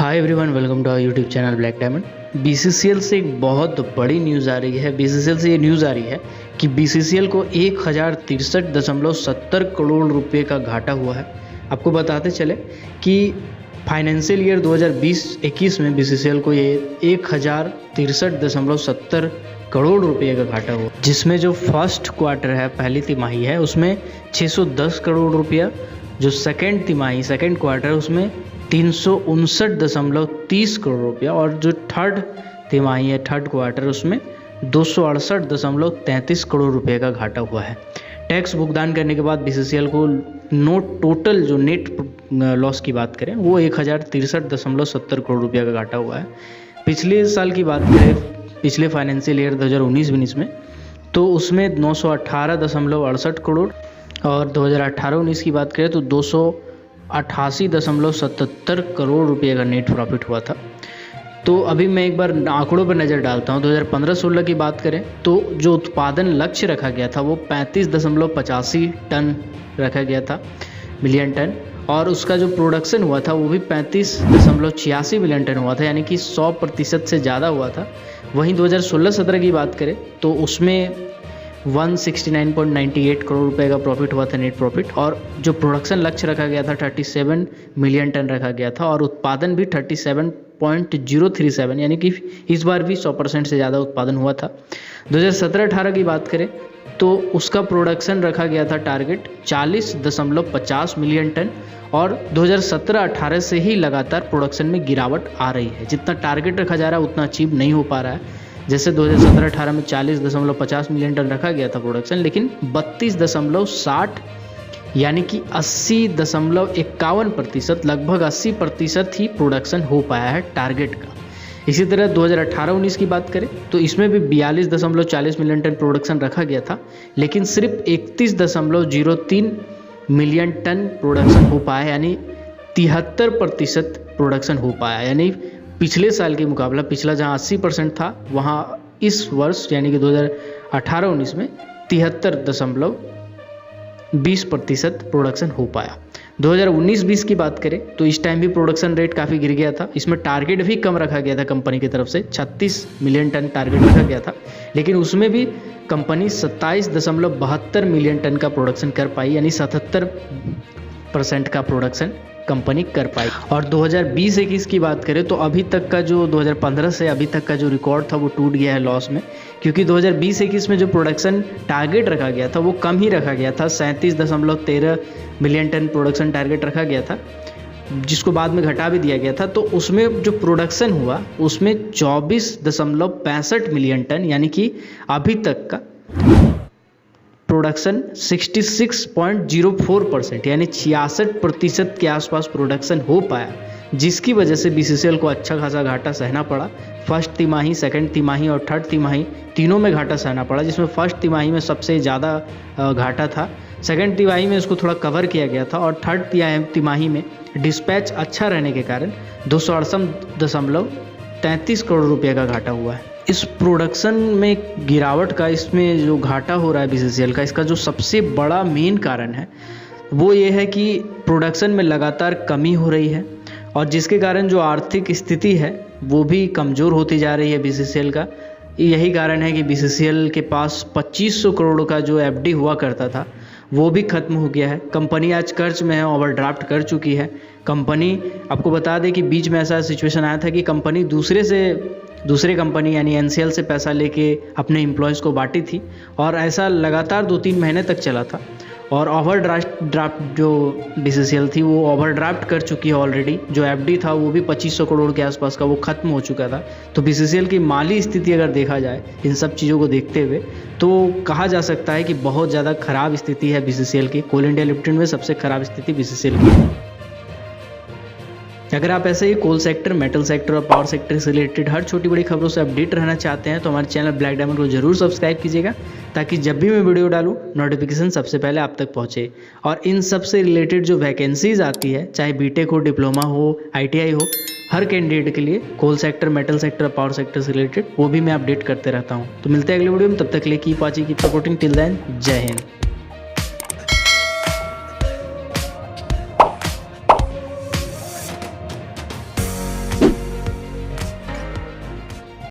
Hi everyone, welcome to our YouTube channel black diamond. BCCL से एक बहुत बड़ी न्यूज़ आ रही है। बीसीसीएल से ये न्यूज़ आ रही है कि बीसीसीएल को 1063.70 करोड़ रुपए का घाटा हुआ है। आपको बताते चले कि फाइनेंशियल ईयर 2020-21 में बीसीसीएल को ये 1063.70 करोड़ रुपए का घाटा हुआ, जिसमें जो फर्स्ट क्वार्टर है, पहली तिमाही है, उसमें 610 करोड़ रुपया, जो सेकेंड तिमाही सेकेंड क्वार्टर उसमें 359.30 करोड़ रुपया, और जो थर्ड तिमाही है, थर्ड क्वार्टर, उसमें 268.33 करोड़ रुपए का घाटा हुआ है। टैक्स भुगतान करने के बाद बीसीसीएल को टोटल जो नेट लॉस की बात करें वो 1063.70 करोड़ रुपया का घाटा हुआ है। पिछले साल की बात करें, पिछले फाइनेंशियल ईयर 2019-20 में, तो उसमें 918.68 करोड़, और 2018-19 की बात करें तो 288.77 करोड़ रुपए का नेट प्रॉफिट हुआ था। तो अभी मैं एक बार आंकड़ों पर नज़र डालता हूँ। 2015-16 की बात करें तो जो उत्पादन लक्ष्य रखा गया था वो 35.85 टन रखा गया था, मिलियन टन, और उसका जो प्रोडक्शन हुआ था वो भी 35.86 मिलियन टन हुआ था, यानी कि 100% से ज़्यादा हुआ था। वहीं 2016-17 की बात करें तो उसमें 169.98 करोड़ रुपए का प्रॉफिट हुआ था, नेट प्रॉफिट, और जो प्रोडक्शन लक्ष्य रखा गया था 37 मिलियन टन रखा गया था, और उत्पादन भी 37.037, यानी कि इस बार भी 100% से ज़्यादा उत्पादन हुआ था। 2017-18 की बात करें तो उसका प्रोडक्शन रखा गया था टारगेट 40.50 मिलियन टन, और 2017-18 से ही लगातार प्रोडक्शन में गिरावट आ रही है। जितना टारगेट रखा जा रहा है उतना अचीव नहीं हो पा रहा है। जैसे 2017-18 में 40.50 मिलियन टन रखा गया था प्रोडक्शन, लेकिन 32.60 यानी कि 80.51%, लगभग 80% ही प्रोडक्शन हो पाया है टारगेट का। इसी तरह 2018-19 की बात करें तो इसमें भी 42.40 मिलियन टन प्रोडक्शन रखा गया था, लेकिन सिर्फ 31.03 मिलियन टन प्रोडक्शन हो पाया, यानी 73% प्रोडक्शन हो पाया। यानी पिछले साल के मुकाबला, पिछला जहां 80% था वहां इस वर्ष यानी कि 2018-19 में 73.20% प्रोडक्शन हो पाया। 2019-20 की बात करें तो इस टाइम भी प्रोडक्शन रेट काफ़ी गिर गया था। इसमें टारगेट भी कम रखा गया था कंपनी की तरफ से, 36 मिलियन टन टारगेट रखा गया था, लेकिन उसमें भी कंपनी 27.72 मिलियन टन का प्रोडक्शन कर पाई, यानी 77% का प्रोडक्शन कंपनी कर पाई। और 2020-21 की बात करें तो अभी तक का जो 2015 से अभी तक का जो रिकॉर्ड था वो टूट गया है लॉस में, क्योंकि 2020-21 में जो प्रोडक्शन टारगेट रखा गया था वो कम ही रखा गया था। 37.13 मिलियन टन प्रोडक्शन टारगेट रखा गया था, जिसको बाद में घटा भी दिया गया था। तो उसमें जो प्रोडक्शन हुआ उसमें 24.65 मिलियन टन, यानी कि अभी तक का प्रोडक्शन 66.04%, यानी 66% के आसपास प्रोडक्शन हो पाया, जिसकी वजह से बीसीसीएल को अच्छा खासा घाटा सहना पड़ा। फर्स्ट तिमाही, सेकंड तिमाही और थर्ड तिमाही तीनों में घाटा सहना पड़ा, जिसमें फर्स्ट तिमाही में सबसे ज़्यादा घाटा था, सेकंड तिमाही में इसको थोड़ा कवर किया गया था, और थर्ड तिमाही में डिस्पैच अच्छा रहने के कारण 268.33 करोड़ रुपये का घाटा हुआ है। इस प्रोडक्शन में गिरावट का, इसमें जो घाटा हो रहा है बीसीसीएल का, इसका जो सबसे बड़ा मेन कारण है वो ये है कि प्रोडक्शन में लगातार कमी हो रही है, और जिसके कारण जो आर्थिक स्थिति है वो भी कमज़ोर होती जा रही है बीसीसीएल का। यही कारण है कि बीसीसीएल के पास 2500 करोड़ का जो एफडी हुआ करता था वो भी खत्म हो गया है। कंपनी आज कर्ज में है, ओवरड्राफ्ट कर चुकी है कंपनी। आपको बता दें कि बीच में ऐसा सिचुएशन आया था कि कंपनी दूसरे कंपनी यानी एनसीएल से पैसा लेके अपने एम्प्लॉयज़ को बांटी थी, और ऐसा लगातार 2-3 महीने तक चला था, और ओवरड्राफ्ट जो बीसीसीएल थी वो ओवरड्राफ्ट कर चुकी है ऑलरेडी। जो एफडी था वो भी 2500 करोड़ के आसपास का वो खत्म हो चुका था। तो बीसीसीएल की माली स्थिति अगर देखा जाए इन सब चीज़ों को देखते हुए, तो कहा जा सकता है कि बहुत ज़्यादा ख़राब स्थिति है बीसीसीएल की। कोल इंडिया लिमिटेड में सबसे ख़राब स्थिति बीसीसीएल की है। अगर आप ऐसे ही कोल सेक्टर, मेटल सेक्टर और पावर सेक्टर से रिलेटेड हर छोटी बड़ी खबरों से अपडेट रहना चाहते हैं तो हमारे चैनल ब्लैक डायमंड को जरूर सब्सक्राइब कीजिएगा, ताकि जब भी मैं वीडियो डालूं नोटिफिकेशन सबसे पहले आप तक पहुंचे। और इन सब से रिलेटेड जो वैकेंसीज आती है, चाहे बीटेक हो, डिप्लोमा हो, आईटीआई हो, हर कैंडिडेट के लिए coal sector, metal sector, power sector से रिलेटेड वो भी मैं अपडेट करते रहता हूँ। तो मिलते हैं अगले वीडियो में, तब तक के लिए keep watching, keep supporting, till then जय हिंद।